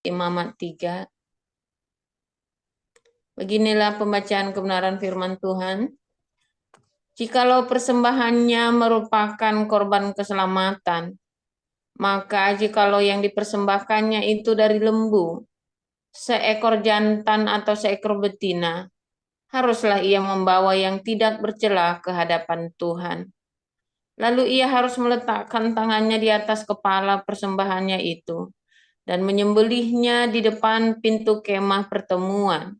Imamat 3. Beginilah pembacaan kebenaran firman Tuhan. Jikalau persembahannya merupakan korban keselamatan, maka jikalau yang dipersembahkannya itu dari lembu, seekor jantan atau seekor betina, haruslah ia membawa yang tidak bercela ke hadapan Tuhan. Lalu ia harus meletakkan tangannya di atas kepala persembahannya itu dan menyembelihnya di depan pintu kemah pertemuan.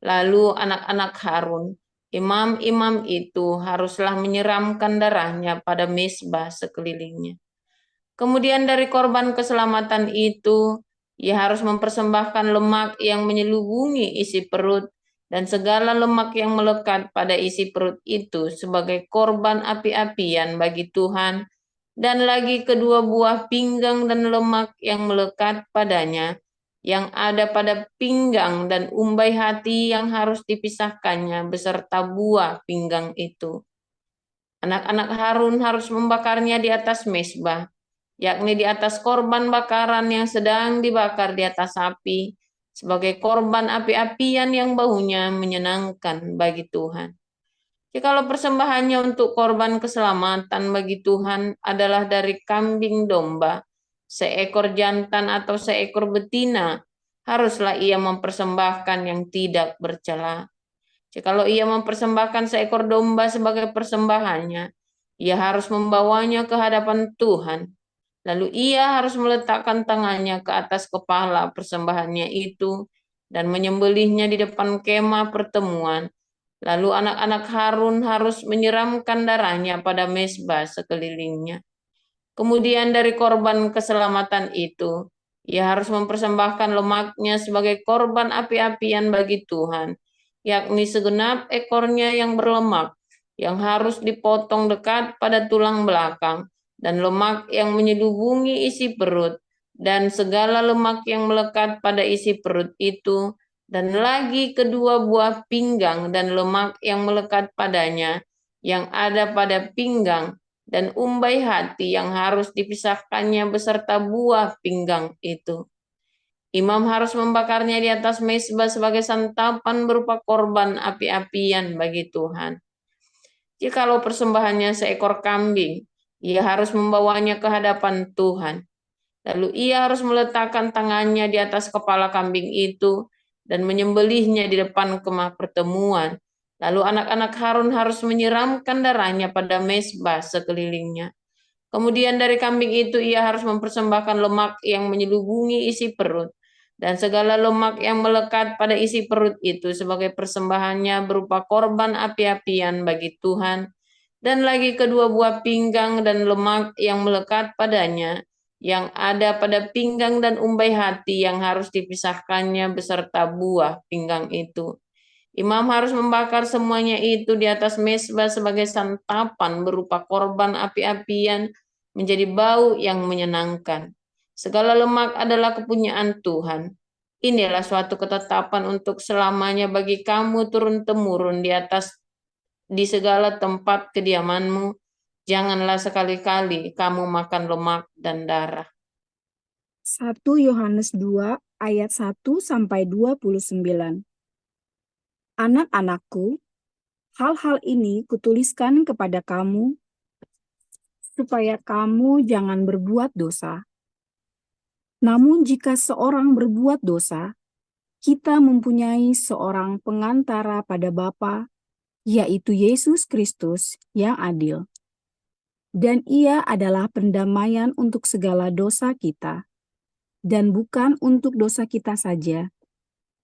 Lalu anak-anak Harun, imam-imam itu haruslah menyiramkan darahnya pada mezbah sekelilingnya. Kemudian dari korban keselamatan itu, ia harus mempersembahkan lemak yang menyelubungi isi perut dan segala lemak yang melekat pada isi perut itu sebagai korban api-apian bagi Tuhan, dan lagi kedua buah pinggang dan lemak yang melekat padanya, yang ada pada pinggang dan umbai hati yang harus dipisahkannya beserta buah pinggang itu. Anak-anak Harun harus membakarnya di atas mezbah, yakni di atas korban bakaran yang sedang dibakar di atas api, sebagai korban api-apian yang baunya menyenangkan bagi Tuhan. Jikalau persembahannya untuk korban keselamatan bagi Tuhan adalah dari kambing domba, seekor jantan atau seekor betina, haruslah ia mempersembahkan yang tidak bercela. Jikalau ia mempersembahkan seekor domba sebagai persembahannya, ia harus membawanya ke hadapan Tuhan. Lalu ia harus meletakkan tangannya ke atas kepala persembahannya itu dan menyembelihnya di depan kemah pertemuan. Lalu anak-anak Harun harus menyiramkan darahnya pada mezbah sekelilingnya. Kemudian dari korban keselamatan itu, ia harus mempersembahkan lemaknya sebagai korban api-apian bagi Tuhan, yakni segenap ekornya yang berlemak, yang harus dipotong dekat pada tulang belakang, dan lemak yang menyelubungi isi perut, dan segala lemak yang melekat pada isi perut itu, dan lagi kedua buah pinggang dan lemak yang melekat padanya, yang ada pada pinggang, dan umbai hati yang harus dipisahkannya beserta buah pinggang itu. Imam harus membakarnya di atas mezbah sebagai santapan berupa korban api-apian bagi Tuhan. Jikalau persembahannya seekor kambing, ia harus membawanya ke hadapan Tuhan. Lalu ia harus meletakkan tangannya di atas kepala kambing itu dan menyembelihnya di depan kemah pertemuan. Lalu anak-anak Harun harus menyiramkan darahnya pada mezbah sekelilingnya. Kemudian dari kambing itu ia harus mempersembahkan lemak yang menyelubungi isi perut dan segala lemak yang melekat pada isi perut itu sebagai persembahannya berupa korban api-apian bagi Tuhan, dan lagi kedua buah pinggang dan lemak yang melekat padanya, yang ada pada pinggang dan umbai hati yang harus dipisahkannya beserta buah pinggang itu. Imam harus membakar semuanya itu di atas mezbah sebagai santapan berupa korban api-apian menjadi bau yang menyenangkan. Segala lemak adalah kepunyaan Tuhan. Inilah suatu ketetapan untuk selamanya bagi kamu turun-temurun di segala tempat kediamanmu. Janganlah sekali-kali kamu makan lemak dan darah. 1 Yohanes 2 ayat 1-29. Anak-anakku, hal-hal ini kutuliskan kepada kamu, supaya kamu jangan berbuat dosa. Namun jika seorang berbuat dosa, kita mempunyai seorang pengantara pada Bapa, yaitu Yesus Kristus yang adil. Dan ia adalah pendamaian untuk segala dosa kita, dan bukan untuk dosa kita saja,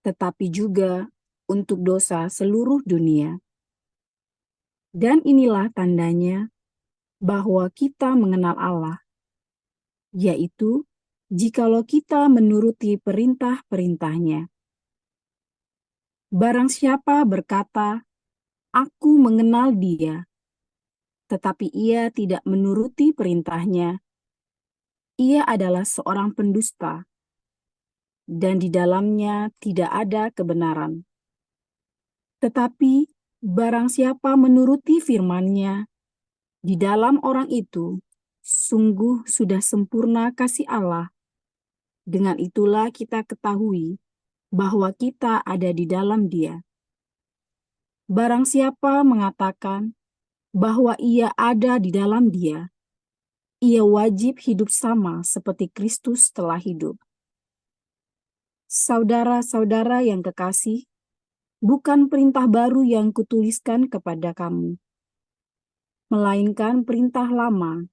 tetapi juga untuk dosa seluruh dunia. Dan inilah tandanya bahwa kita mengenal Allah, yaitu jikalau kita menuruti perintah-perintahnya. Barang siapa berkata, "Aku mengenal Dia," tetapi ia tidak menuruti perintahnya, ia adalah seorang pendusta, dan di dalamnya tidak ada kebenaran. Tetapi barang siapa menuruti firman-Nya, di dalam orang itu sungguh sudah sempurna kasih Allah. Dengan itulah kita ketahui bahwa kita ada di dalam Dia. Barang siapa mengatakan bahwa ia ada di dalam Dia, ia wajib hidup sama seperti Kristus telah hidup. Saudara-saudara yang kekasih, bukan perintah baru yang kutuliskan kepada kamu, melainkan perintah lama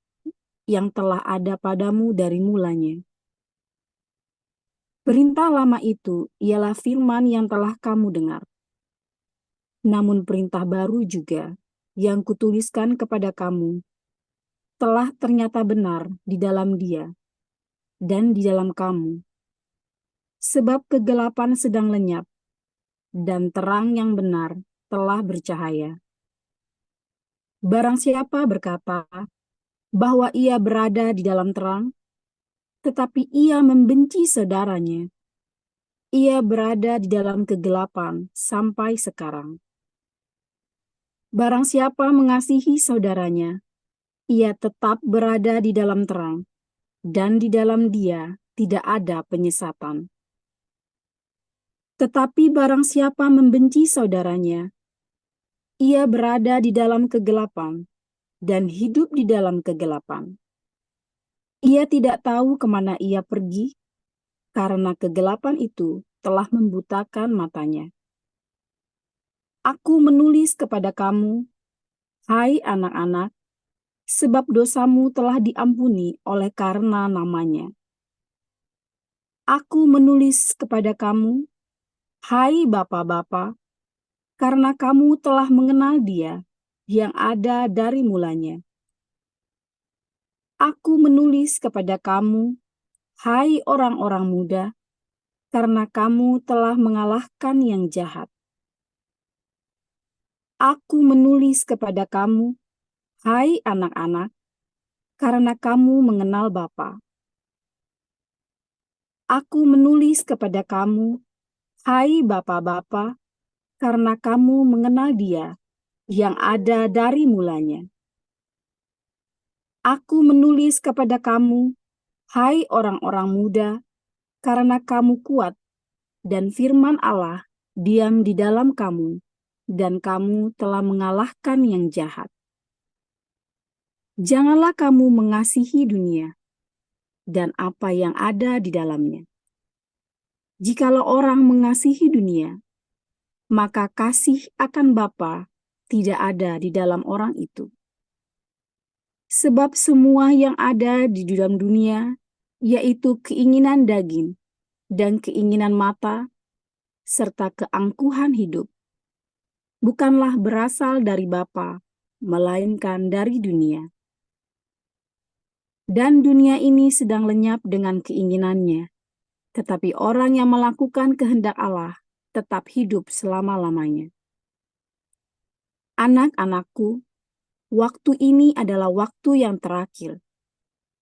yang telah ada padamu dari mulanya. Perintah lama itu ialah firman yang telah kamu dengar. Namun perintah baru juga yang kutuliskan kepada kamu telah ternyata benar di dalam Dia dan di dalam kamu. Sebab kegelapan sedang lenyap dan terang yang benar telah bercahaya. Barang siapa berkata bahwa ia berada di dalam terang, tetapi ia membenci saudaranya, ia berada di dalam kegelapan sampai sekarang. Barang siapa mengasihi saudaranya, ia tetap berada di dalam terang, dan di dalam Dia tidak ada penyesatan. Tetapi barang siapa membenci saudaranya, ia berada di dalam kegelapan dan hidup di dalam kegelapan. Ia tidak tahu kemana ia pergi, karena kegelapan itu telah membutakan matanya. Aku menulis kepada kamu, hai anak-anak, sebab dosamu telah diampuni oleh karena namanya. Aku menulis kepada kamu, hai bapa-bapa, karena kamu telah mengenal Dia yang ada dari mulanya. Aku menulis kepada kamu, hai orang-orang muda, karena kamu telah mengalahkan yang jahat. Aku menulis kepada kamu, hai anak-anak, karena kamu mengenal Bapa. Aku menulis kepada kamu, hai bapa-bapa, karena kamu mengenal Dia yang ada dari mulanya. Aku menulis kepada kamu, hai orang-orang muda, karena kamu kuat, dan firman Allah diam di dalam kamu, dan kamu telah mengalahkan yang jahat. Janganlah kamu mengasihi dunia, dan apa yang ada di dalamnya. Jikalau orang mengasihi dunia, maka kasih akan Bapa tidak ada di dalam orang itu. Sebab semua yang ada di dalam dunia, yaitu keinginan daging dan keinginan mata, serta keangkuhan hidup, bukanlah berasal dari Bapa, melainkan dari dunia. Dan dunia ini sedang lenyap dengan keinginannya, tetapi orang yang melakukan kehendak Allah tetap hidup selama-lamanya. Anak-anakku, waktu ini adalah waktu yang terakhir.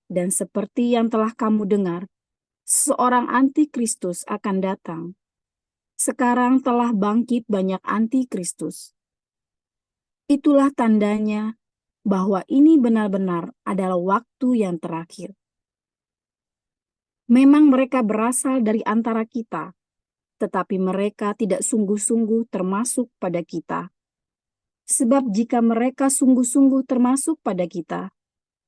Dan seperti yang telah kamu dengar, seorang antikristus akan datang. Sekarang telah bangkit banyak antikristus. Itulah tandanya bahwa ini benar-benar adalah waktu yang terakhir. Memang mereka berasal dari antara kita, tetapi mereka tidak sungguh-sungguh termasuk pada kita. Sebab jika mereka sungguh-sungguh termasuk pada kita,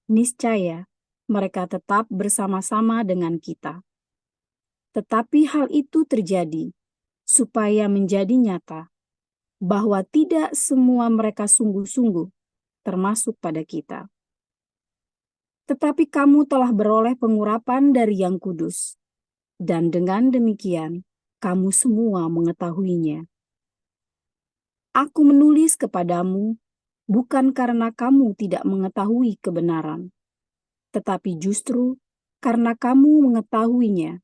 niscaya mereka tetap bersama-sama dengan kita. Tetapi hal itu terjadi supaya menjadi nyata bahwa tidak semua mereka sungguh-sungguh termasuk pada kita. Tetapi kamu telah beroleh pengurapan dari Yang Kudus, dan dengan demikian kamu semua mengetahuinya. Aku menulis kepadamu bukan karena kamu tidak mengetahui kebenaran, tetapi justru karena kamu mengetahuinya,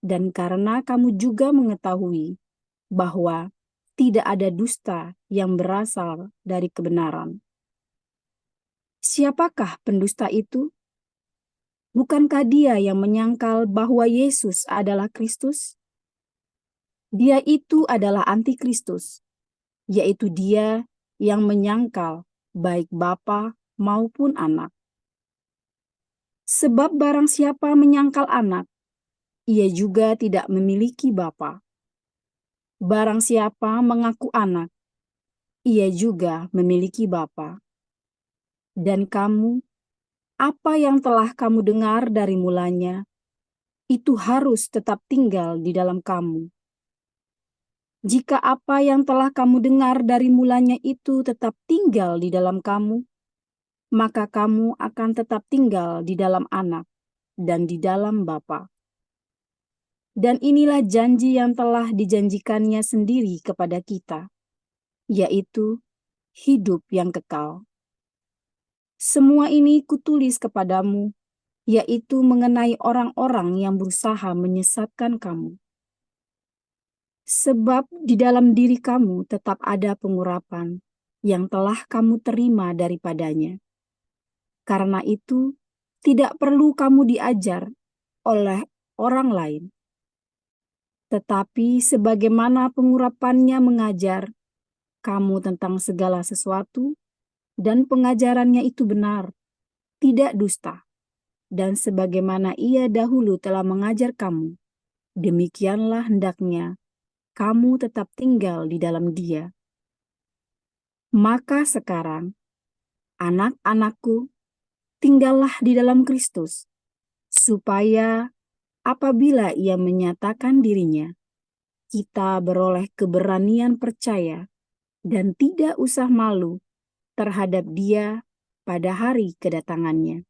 dan karena kamu juga mengetahui bahwa tidak ada dusta yang berasal dari kebenaran. Siapakah pendusta itu? Bukankah dia yang menyangkal bahwa Yesus adalah Kristus? Dia itu adalah antikristus, yaitu dia yang menyangkal baik Bapa maupun Anak. Sebab barang siapa menyangkal Anak, ia juga tidak memiliki bapa. Barang siapa mengaku anak, ia juga memiliki bapa. Dan kamu, apa yang telah kamu dengar dari mulanya, itu harus tetap tinggal di dalam kamu. Jika apa yang telah kamu dengar dari mulanya itu tetap tinggal di dalam kamu, maka kamu akan tetap tinggal di dalam anak dan di dalam Bapa. Dan inilah janji yang telah dijanjikannya sendiri kepada kita, yaitu hidup yang kekal. Semua ini kutulis kepadamu, yaitu mengenai orang-orang yang berusaha menyesatkan kamu. Sebab di dalam diri kamu tetap ada pengurapan yang telah kamu terima daripadanya. Karena itu, tidak perlu kamu diajar oleh orang lain. Tetapi sebagaimana pengurapannya mengajar kamu tentang segala sesuatu, dan pengajarannya itu benar, tidak dusta. Dan sebagaimana ia dahulu telah mengajar kamu, demikianlah hendaknya kamu tetap tinggal di dalam Dia. Maka sekarang, anak-anakku, tinggallah di dalam Kristus, supaya apabila ia menyatakan dirinya, kita beroleh keberanian percaya dan tidak usah malu terhadap Dia pada hari kedatangannya.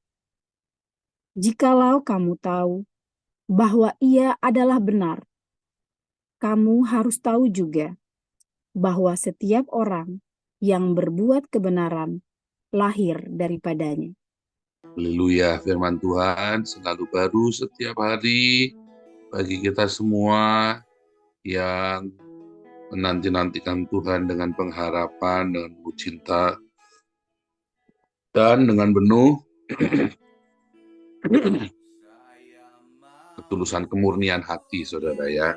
Jikalau kamu tahu bahwa Ia adalah benar, kamu harus tahu juga bahwa setiap orang yang berbuat kebenaran lahir daripadanya. Haleluya, firman Tuhan selalu baru setiap hari bagi kita semua yang menanti-nantikan Tuhan dengan pengharapan, dengan penuh cinta, dan dengan penuh ketulusan kemurnian hati, saudara ya.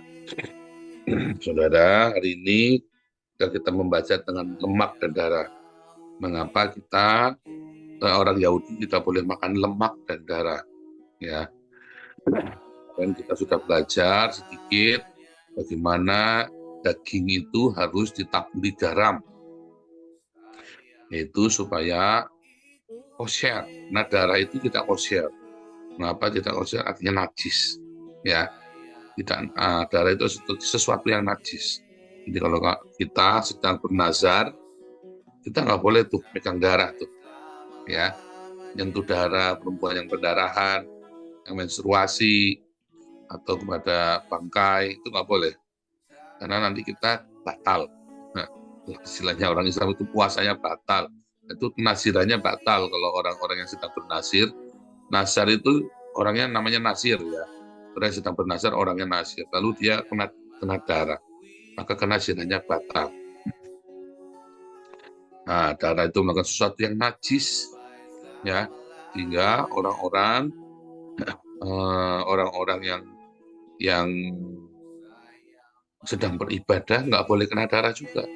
Saudara, hari ini kita membaca dengan lemak dan darah. Mengapa kita orang Yahudi tidak boleh makan lemak dan darah, ya? Dan kita sudah belajar sedikit bagaimana daging itu harus ditaburi garam, yaitu supaya kosher. Nah, darah itu tidak kosher. Mengapa tidak kosher? Artinya najis, ya. Tidak, darah itu sesuatu yang najis. Jadi kalau kita sedang bernazar, kita nggak boleh tuh pegang darah tuh, ya. Nyentuh darah, perempuan yang berdarahan, yang menstruasi, atau kepada bangkai, itu nggak boleh. Karena nanti kita batal. Nah, istilahnya orang Islam itu puasanya batal. Itu nasirannya batal kalau orang-orang yang sedang bernasir. Nasar itu orangnya namanya nasir, ya. Orang yang sedang bernasar orangnya nasir. Lalu dia kena darah. Maka kenasirannya batal. Nah, darah itu melakukan sesuatu yang najis, ya, sehingga orang-orang yang sedang beribadah nggak boleh kena darah juga,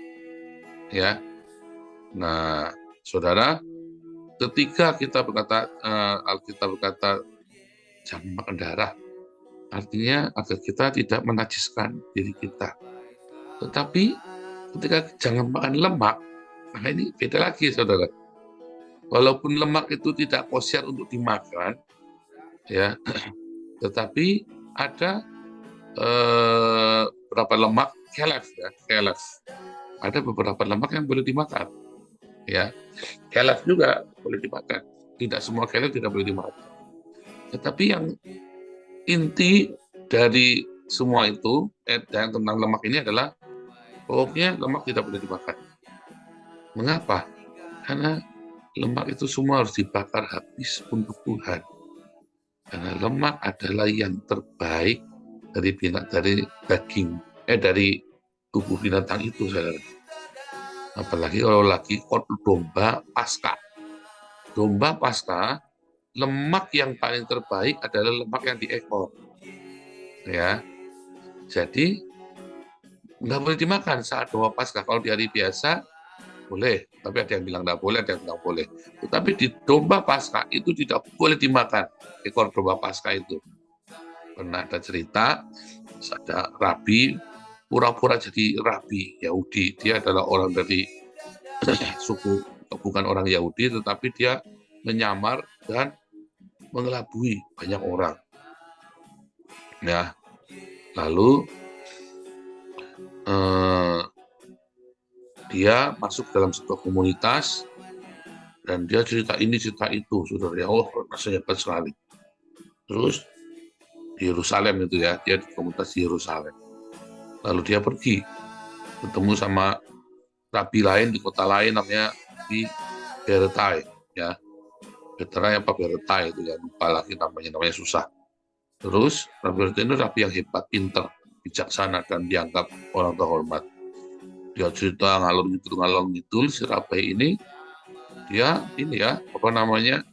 ya. Nah, saudara, ketika kita berkata Alkitab berkata jangan makan darah, artinya agar kita tidak menajiskan diri kita. Tetapi ketika jangan makan lemak, nah ini beda lagi, saudara. Walaupun lemak itu tidak kosher untuk dimakan, ya, tetapi ada beberapa lemak kelef, ya, kelef. Ada beberapa lemak yang boleh dimakan, ya. Kelef juga boleh dimakan. Tidak semua kelef tidak boleh dimakan. Tetapi yang inti dari semua itu, yang tentang lemak ini adalah pokoknya lemak tidak boleh dimakan. Mengapa? Karena lemak itu semua harus dibakar habis untuk Tuhan. Karena lemak adalah yang terbaik dari daging, dari tubuh binatang itu, saudara. Apalagi kalau lagi domba Paskah. Domba Paskah, lemak yang paling terbaik adalah lemak yang di ekor, ya. Jadi nggak boleh dimakan saat domba Paskah. Kalau di hari biasa boleh, tapi ada yang bilang nggak boleh, ada yang bilang boleh. Tetapi di domba Paskah itu tidak boleh dimakan ekor domba Paskah itu. Pernah ada cerita, ada rabi, pura-pura jadi rabi Yahudi. Dia adalah orang dari suku, bukan orang Yahudi, tetapi dia menyamar dan mengelabui banyak orang. Ya, lalu dia masuk dalam sebuah komunitas dan dia cerita ini cerita itu, saudara ya. Oh, rasanya hebat sekali. Terus di Yerusalem itu ya, dia di komunitas di Yerusalem. Lalu dia pergi ketemu sama rabi lain di kota lain, namanya di Beretai ya. Beretai apa Beretai itu ya, lupa lagi namanya susah. Terus rabi Beretai itu rabi yang hebat, pinter, bijaksana dan dianggap orang terhormat. Dia cerita ngalor ngidul si rabi ini, dia ini ya, apa namanya,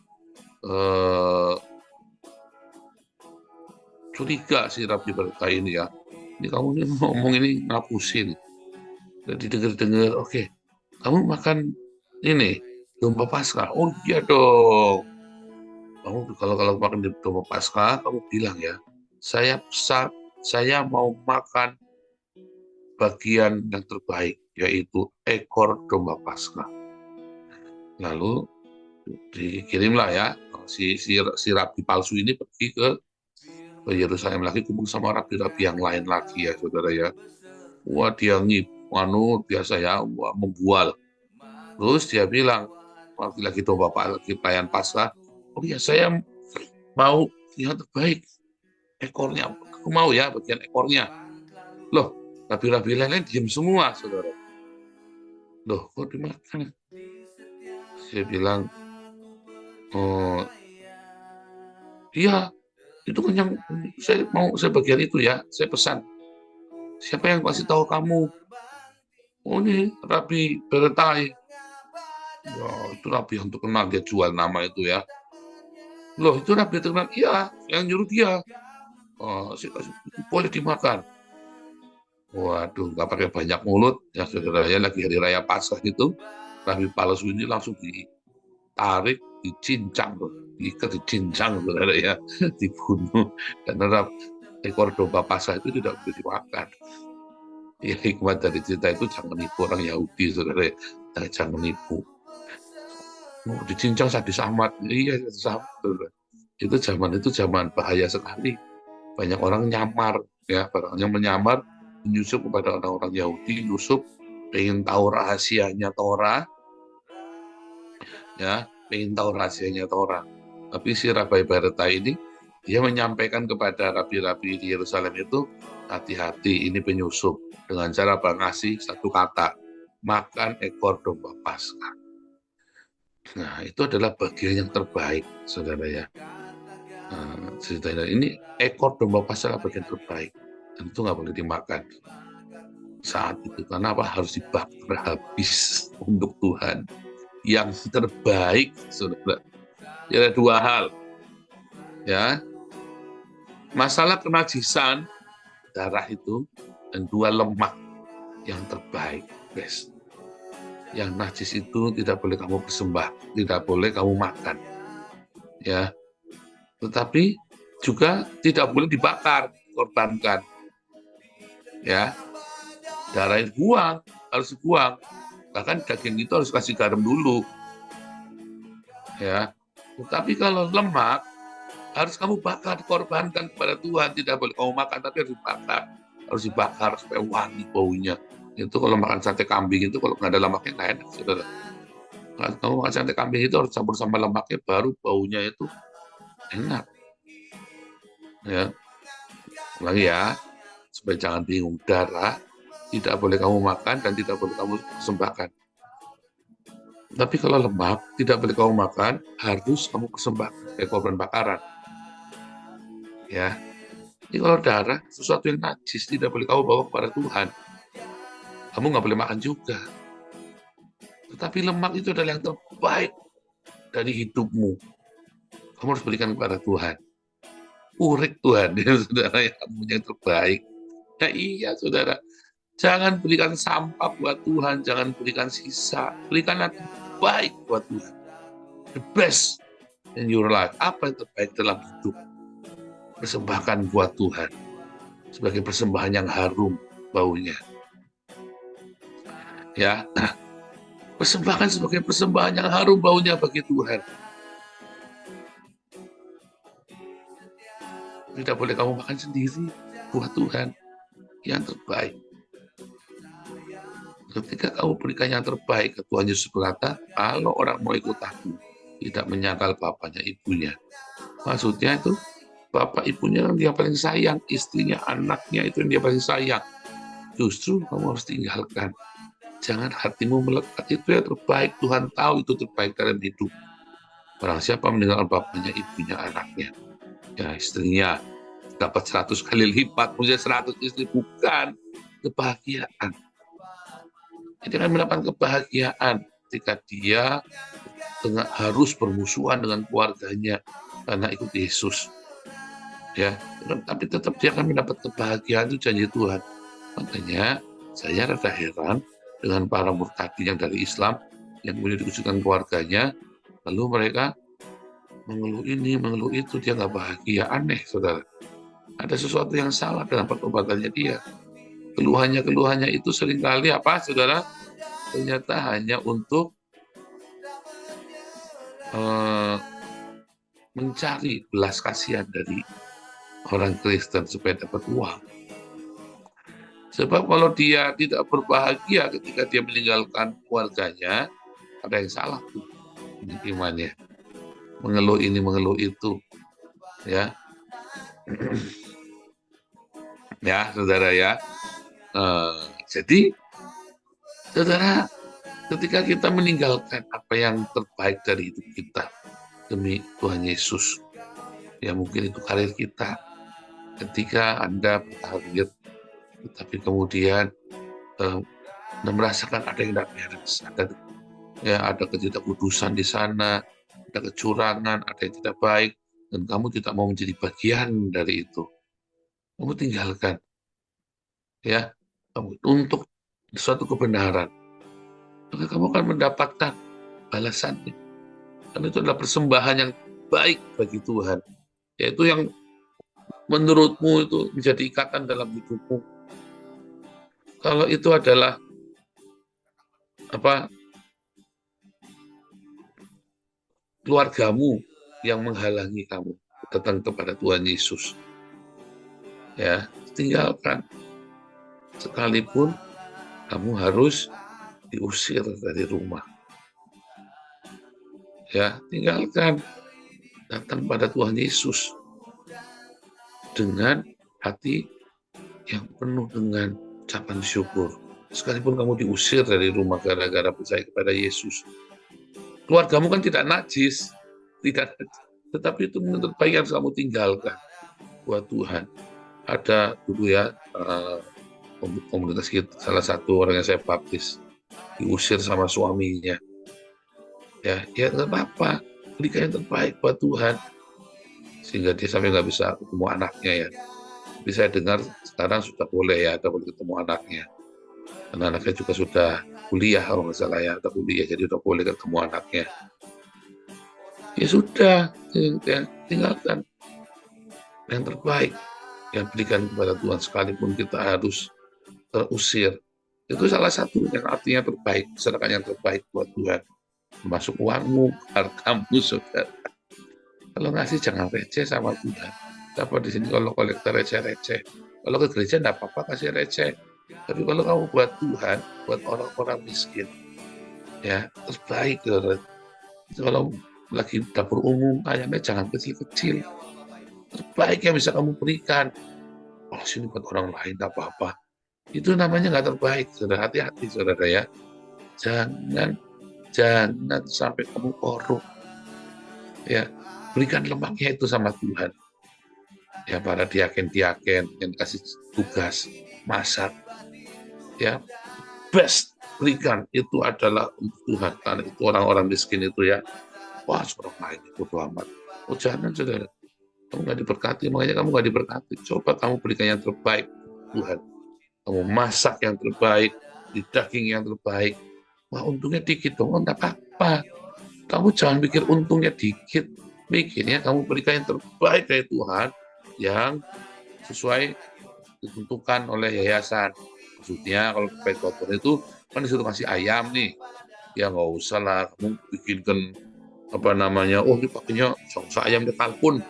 curiga si rabi Beretai ini ya. Ini kamu ini ngomong ini ngapusin. Jadi dengar-dengar, oke, kamu makan ini domba Paskah. Oh iya dong. Kamu kalau makan domba Paskah, kamu bilang ya, saya pesan, saya mau makan bagian yang terbaik, yaitu ekor domba Paskah. Lalu dikirimlah ya, si rabi palsu ini pergi ke Yerusalem lagi, kumpul sama rabi-rabi yang lain lagi ya, saudara ya. Wah, dia biasa ya, membual. Terus dia bilang, lagi domba lagi perayaan Paskah, oh iya saya mau yang terbaik, ekornya, aku mau ya bagian ekornya. Loh, rabi-rabi lain diam semua, saudara. Loh, kok dimakan? Saya bilang, oh iya, itu kan yang saya bagian itu ya, saya pesan. Siapa yang kasih tahu kamu? Oh ini Rabi Beretai. Ya, itu rabi yang terkenal, dia jual nama itu ya. Loh, itu rabi terkenal? Iya, yang nyuruh dia. Oh, boleh dimakan. Waduh, nggak pakai banyak mulut. Ya, saudara ya, lagi hari raya Paskah itu, rabi palsu ini langsung ditarik, dicincang, diikat, dicincang, saudara ya, dibunuh. Karena ekor domba Paskah itu tidak boleh dimakan. Ya, hikmat dari cerita itu jangan nipu orang Yahudi, saudara ya. Jangan nipu. Oh, dicincang sadis amat. Iya, saudara. Itu zaman bahaya sekali. Banyak orang nyamar, ya, barangnya menyamar, menyusup kepada orang-orang Yahudi, nyusup, pengen tahu rahasianya Torah, ya, pengen tahu rahasianya Torah. Tapi si Rabi Beretai ini, dia menyampaikan kepada rabi-rabi di Yerusalem itu, hati-hati, ini penyusup. Dengan cara ngasih satu kata, makan ekor domba Paskah. Nah, itu adalah bagian yang terbaik, saudara ya. Ceritanya ini ekor domba Paskah adalah bagian terbaik, dan itu nggak boleh dimakan saat itu. Karena apa? Harus dibakar habis untuk Tuhan. Yang terbaik, saudara. Ya, ada dua hal, ya. Masalah kenajisan darah itu, dan dua lemak yang terbaik, guys. Yang najis itu tidak boleh kamu persembah, tidak boleh kamu makan, ya. Tetapi juga tidak boleh dibakar, korbankan, ya. Darah itu buang, harus dibuang. Bahkan daging itu harus kasih garam dulu, ya. Tetapi kalau lemak harus kamu bakar, korbankan kepada Tuhan. Tidak boleh kamu makan, tapi harus dibakar supaya wangi baunya. Itu kalau makan sate kambing itu, kalau nggak ada lemaknya nggak enak, saudara. Kalau kamu makan sate kambing itu harus campur sama lemaknya, baru baunya itu enak, ya. Lagi ya, supaya jangan bingung, darah tidak boleh kamu makan dan tidak boleh kamu persembahkan. Tapi kalau lemak tidak boleh kamu makan, harus kamu persembahkan kayak korban bakaran, ya. Jadi kalau darah, sesuatu yang najis, tidak boleh kamu bawa kepada Tuhan. Kamu nggak boleh makan juga. Tetapi lemak itu adalah yang terbaik dari hidupmu. Kamu harus berikan kepada Tuhan. Urik Tuhan, ya, saudara, yang punya yang terbaik. Ya iya, saudara. Jangan berikan sampah buat Tuhan, jangan berikan sisa. Berikanlah yang terbaik buat Tuhan. The best in your life. Apa yang terbaik dalam hidup? persembahkan buat Tuhan sebagai persembahan yang harum baunya. Ya, persembahkan sebagai persembahan yang harum baunya bagi Tuhan. Tidak boleh kamu makan sendiri, buat Tuhan yang terbaik. Ketika kamu berikan yang terbaik ke Tuhan Yesus berkata, kalau orang mau ikut aku, tidak menyangkal bapaknya ibunya. Maksudnya itu, bapak ibunya yang dia paling sayang, istrinya, anaknya itu yang dia paling sayang. Justru kamu harus tinggalkan. Jangan hatimu melekat, itu yang terbaik. Tuhan tahu itu terbaik dalam hidup. Barang siapa meninggalkan bapaknya, ibunya, anaknya, ya istrinya, dapat 100 kali lipat, punya 100 istri, bukan kebahagiaan. Dia akan mendapatkan kebahagiaan ketika dia harus bermusuhan dengan keluarganya karena ikut Yesus. Ya, tapi tetap dia akan mendapat kebahagiaan, itu janji Tuhan. Makanya saya rada heran dengan para murtadi yang dari Islam yang kemudian dikucilkan keluarganya, lalu mereka mengeluh ini, mengeluh itu, dia nggak bahagia. Aneh, saudara. Ada sesuatu yang salah dalam pertobatannya dia. Keluhannya itu seringkali apa, saudara? Ternyata hanya untuk mencari belas kasihan dari orang Kristen supaya dapat uang. Sebab kalau dia tidak berbahagia ketika dia meninggalkan keluarganya, ada yang salah tuh imannya. Mengeluh ini, mengeluh itu, ya, ya, saudara ya. Jadi, saudara, ketika kita meninggalkan apa yang terbaik dari hidup kita demi Tuhan Yesus, ya mungkin itu karir kita. Ketika Anda berkarir, tapi kemudian Anda merasakan ada yang tidak beres, ada ketidakkudusan di sana, ada kecurangan, ada yang tidak baik, dan kamu tidak mau menjadi bagian dari itu. Kamu tinggalkan, ya, untuk suatu kebenaran. Maka kamu akan mendapatkan balasannya. Karena itu adalah persembahan yang baik bagi Tuhan, yaitu yang menurutmu itu menjadi ikatan dalam hidupmu. Kalau itu adalah keluargamu yang menghalangi kamu datang kepada Tuhan Yesus, ya tinggalkan. Sekalipun kamu harus diusir dari rumah, ya tinggalkan. Datang pada Tuhan Yesus dengan hati yang penuh dengan ucapan syukur. Sekalipun kamu diusir dari rumah gara-gara percaya kepada Yesus, keluargamu kan tidak najis, tetapi itu yang terbaik yang kamu tinggalkan buat Tuhan. Ada dulu ya komunitas kita, salah satu orang yang saya baptis, diusir sama suaminya. Ya nggak apa-apa, berikan yang terbaik buat Tuhan, sehingga dia sampai nggak bisa ketemu anaknya ya. Tapi saya dengar sekarang sudah boleh ya, ada boleh ketemu anaknya. Karena anaknya juga sudah kuliah kalau nggak salah ya, atau kuliah, jadi udah boleh ketemu anaknya. Ya sudah, tinggalkan yang terbaik yang berikan kepada Tuhan, sekalipun kita harus terusir. Itu salah satu yang artinya terbaik, sedekah yang terbaik buat Tuhan. Masuk uangmu, hartamu, saudara. Kalau ngasih jangan receh sama Tuhan. Dapat di sini kalau kolektor receh-receh. Kalau ke gereja enggak apa-apa kasih receh. Tapi kalau kamu buat Tuhan, buat orang-orang miskin, ya terbaik. Kalau lagi dapur umum, ayamnya jangan kecil-kecil. Terbaik yang bisa kamu berikan. Oh, sini buat orang lain enggak apa-apa. Itu namanya nggak terbaik. Saudara, hati-hati saudara ya. Jangan sampai kamu korup. Ya, berikan lemaknya itu sama Tuhan. Ya, para diaken-diaken yang kasih tugas masak. Ya, best berikan itu adalah untuk Tuhan. Karena itu orang-orang miskin itu ya. Wah, orang lain itu amat. Oh, jangan saudara. Kamu nggak diberkati, makanya kamu nggak diberkati. Coba kamu berikan yang terbaik Tuhan. Kamu masak yang terbaik, di daging yang terbaik. Wah, untungnya dikit dong, enggak apa-apa. Kamu jangan pikir untungnya dikit. Mikirnya kamu berikan yang terbaik dari Tuhan, yang sesuai ditentukan oleh yayasan. Maksudnya kalau pet kotor itu kan disuruh kasih ayam nih, ya nggak usah lah kamu bikinkan apa namanya, oh ini pakainya songsa ayam di kalkun,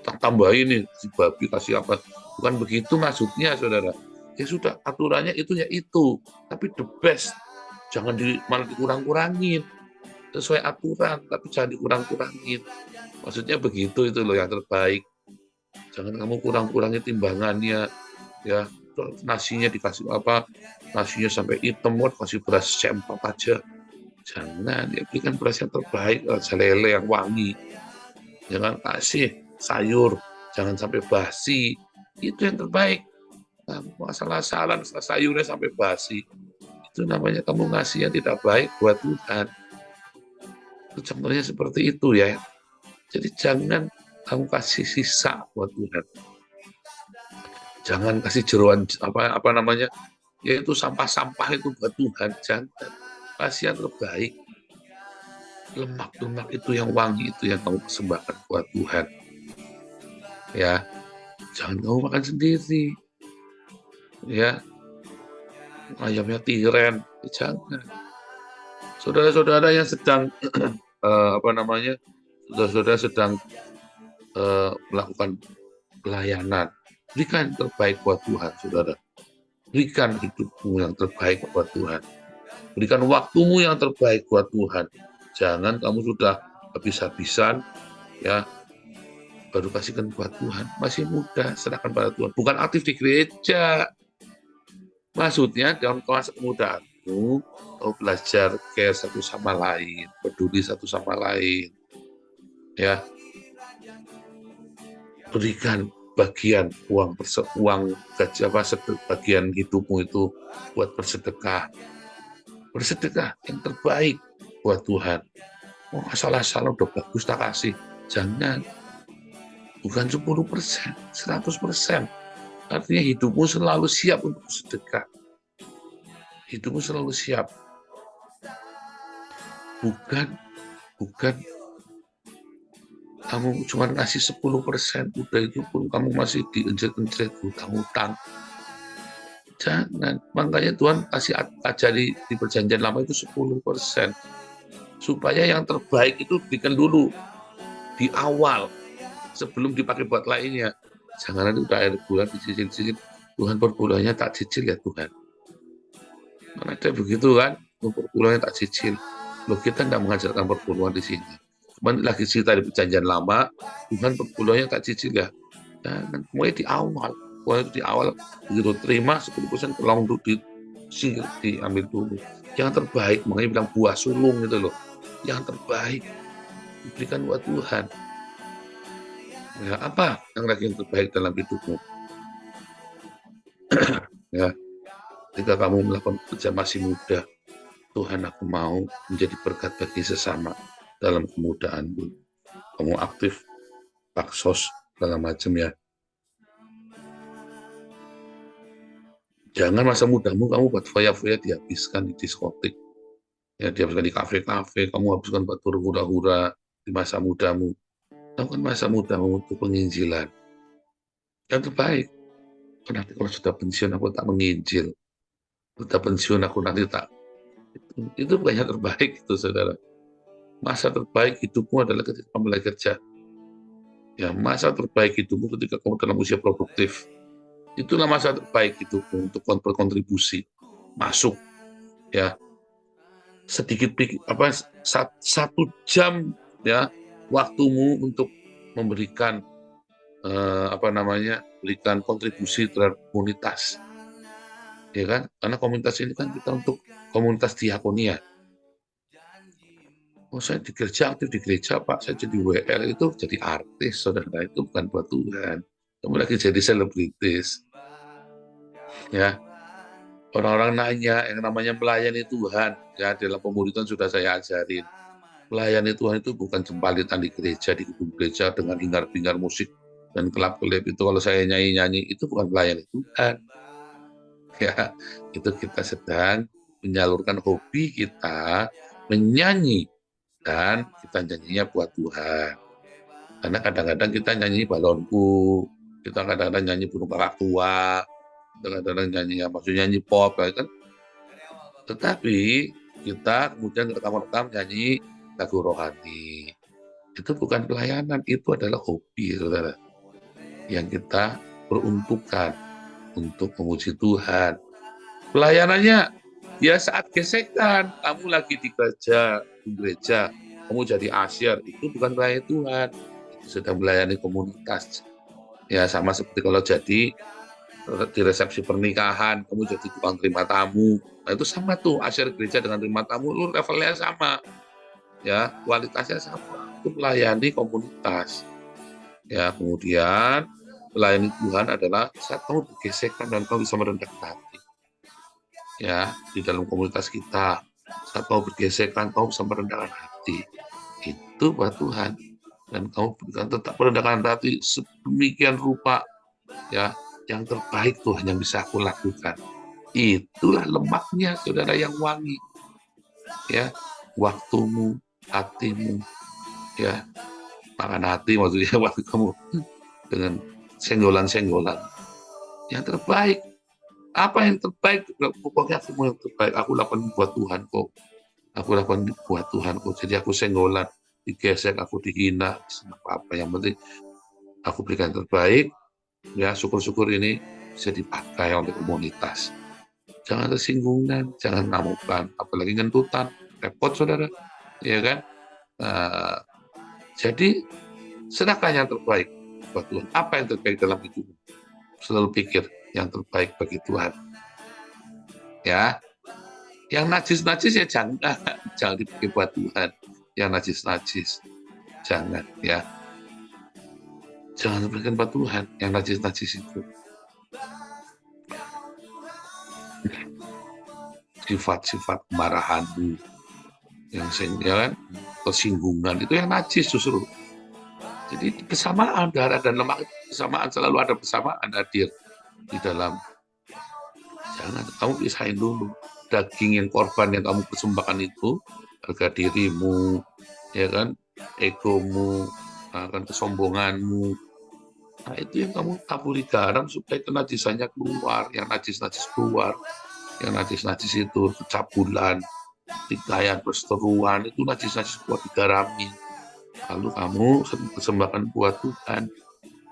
tak tambahin nih si babi kasih apa, bukan begitu maksudnya saudara. Ya sudah, aturannya itu ya itu, tapi the best jangan malah dikurang-kurangin, sesuai aturan tapi jangan dikurang-kurangin, maksudnya begitu, itu loh yang terbaik. Jangan kamu kurang-kurangi timbangannya, ya. Nasinya dikasih apa, nasinya sampai hitam, kasih beras C4 aja, jangan. Ya berikan beras yang terbaik, rasa lele yang wangi, jangan kasih sayur jangan sampai basi, itu yang terbaik. Nah, masalah-salah sayurnya sampai basi, itu namanya kamu ngasih yang tidak baik buat Tuhan. Itu contohnya seperti itu ya. Jadi jangan kamu kasih sisa buat Tuhan. Jangan kasih jeroan apa namanya, yaitu sampah-sampah itu buat Tuhan. Jangan, kasih yang terbaik. Lemak-lemak itu yang wangi, itu yang kamu persembahkan buat Tuhan. Ya, jangan kamu makan sendiri. Ya, ayamnya tiren, jangan. Saudara-saudara yang sedang apa namanya, saudara-saudara sedang melakukan pelayanan, berikan yang terbaik buat Tuhan, saudara. Berikan hidupmu yang terbaik buat Tuhan. Berikan waktumu yang terbaik buat Tuhan. Jangan kamu sudah habis-habisan, ya, baru kasihkan buat Tuhan. Masih muda, serahkan pada Tuhan. Bukan aktif di gereja. Maksudnya dalam masa kemudaanmu, kau belajar care satu sama lain, peduli satu sama lain, ya. Berikan bagian uang gaji bagian hidupmu itu buat bersedekah yang terbaik buat Tuhan. Oh, salah udah bagus tak kasih, jangan. Bukan 10%, 100%. Artinya hidupmu selalu siap untuk bersedekah. Hidupmu selalu siap. Bukan kamu cuma ngasih 10%, udah itu pun kamu masih dienjet-enjet hutang-hutang. Jangan. Makanya Tuhan kasih ajari di perjanjian lama itu 10%. Supaya yang terbaik itu berikan dulu di awal, sebelum dipakai buat lainnya. Jangan nanti udah akhir bulan dicicil-cicil, Tuhan per bulannya tak cicil ya Tuhan. Mana ada begitu kan, per bulannya tak cicil. Loh, kita tidak mengajarkan perpuluhan di sini. Cuman lagi cerita di perjanjian lama, Tuhan per bulannya tak cicil ya. Jangan, mulai di awal. Mulai di awal, begitu terima 10% tolong untuk diambil dulu. Yang terbaik, makanya bilang buah sulung gitu loh. Yang terbaik diberikan buat Tuhan. Ya, apa yang lagi yang terbaik dalam hidupmu? Ya, ketika kamu melakukan kerja masih muda, Tuhan, aku mau menjadi berkat bagi sesama dalam kemudaanmu. Kamu aktif, baksos, segala macam ya. Jangan masa mudamu kamu buat foya-foya dihabiskan di diskotik, ya dihabiskan di kafe-kafe, kamu habiskan buat hura-hura di masa mudamu. Lakukan masa mudamu untuk penginjilan. Yang terbaik. Nanti kalau sudah pensiun aku tak menginjil. Sudah pensiun aku nanti tak. Itu bukan yang terbaik itu, saudara. Masa terbaik hidupmu adalah ketika kamu mulai kerja. Ya, masa terbaik hidupmu ketika kamu dalam usia produktif. Itulah masa terbaik hidupmu untuk berkontribusi, masuk, ya. Sedikit apa 1 jam ya waktumu untuk memberikan berikan kontribusi terhadap komunitas, ya kan? Karena komunitas ini kan kita untuk komunitas diakonia. Oh, saya di gereja, aktif di gereja, Pak. Saya jadi WL itu jadi artis, saudara. Itu bukan buat Tuhan. Kamu lagi jadi selebritis, ya. Orang-orang nanya, yang namanya melayani Tuhan, ya dalam pemuridan sudah saya ajarin. Melayani Tuhan itu bukan jembalitan di gereja, di gedung gereja dengan hingar-bingar musik dan kelap-kelip itu. Kalau saya nyanyi-nyanyi, itu bukan melayani Tuhan. Ya, itu kita sedang menyalurkan hobi kita menyanyi, dan kita nyanyinya buat Tuhan. Karena kadang-kadang kita nyanyi balonku, Kita kadang-kadang nyanyi burung kakak tua, kadang-kadang nyanyi maksudnya nyanyi pop, ya kan. Tetapi kita kemudian rekam-rekam nyanyi lagu rohani. Itu bukan pelayanan, itu adalah hobi, saudara. Yang kita peruntukkan untuk memuji Tuhan. Pelayanannya ya saat gesekan, kamu lagi di gereja, kamu jadi asyir, itu bukan melayani Tuhan, itu sedang melayani komunitas. Ya sama seperti kalau jadi di resepsi pernikahan, kamu jadi tukang terima tamu. Nah itu sama tuh, asyir gereja dengan terima tamu, lu levelnya sama. Ya, kualitasnya sama. Itu melayani komunitas. Ya, kemudian melayani Tuhan adalah saat kamu bergesekan dan kamu bisa merendahkan hati. Ya, di dalam komunitas kita, saat kamu bergesekan, kamu bisa merendahkan hati. Itu buat Tuhan. Dan kamu berikan tetap merendahkan hati sedemikian rupa, ya, yang terbaik Tuhan yang bisa aku lakukan. Itulah lemaknya, saudara, yang wangi. Ya, waktumu, hatimu, ya, makan hati maksudnya waktu kamu dengan senggolan-senggolan. Yang terbaik, apa yang terbaik? Pokoknya semua yang terbaik. Aku lakukan buat Tuhan kok. Aku lakukan buat Tuhan kok. Jadi aku senggolan, digesek, aku dihina, apa yang penting aku berikan terbaik. Ya, syukur-syukur ini bisa dipakai oleh komunitas. Jangan tersinggungan, jangan namukan, apalagi ngentutan, repot saudara, ya kan? Nah, jadi sedekah yang terbaik buat Tuhan. Apa yang terbaik dalam hidupmu? Selalu pikir yang terbaik bagi Tuhan. Ya, yang najis-najis ya jangan dipakai buat Tuhan. Yang najis-najis jangan, ya. Jangan diberikan buat Tuhan yang najis-najis itu. Sifat-sifat kemarahanmu, yang kan, kesinggungan itu yang najis justru. Jadi kesamaan darah dan lemak itu kesamaan, selalu ada persamaan hadir di dalam. Jangan kamu pisahin dulu daging yang korban yang kamu persembahkan itu, harga dirimu, ya kan, egomu, kan kesombonganmu. Nah itu yang kamu taburi garam supaya kenajisannya keluar, yang najis-najis keluar, yang najis-najis itu kecabulan, tingkayan, perseteruan, itu najis-najis keluar digarami. Lalu kamu persembahkan buat Tuhan.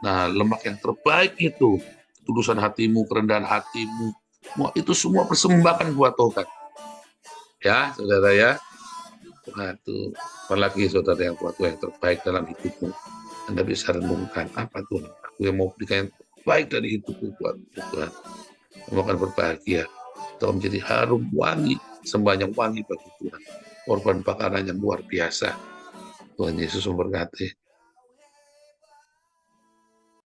Nah, lemak yang terbaik itu, ketulusan hatimu, kerendahan hatimu, itu semua persembahkan buat Tuhan. Ya, saudara ya. Nah, itu apalagi saudara yang buat Tuhan yang terbaik dalam hidupmu. Anda bisa renungkan, apa Tuhan? Aku yang mau berikan yang terbaik dari hidupku buat Tuhan. Kamu akan berbahagia. Atau menjadi harum wangi, sembahyang wangi bagi Tuhan. Korban bakaran yang luar biasa. Tuhan Yesus memberkati.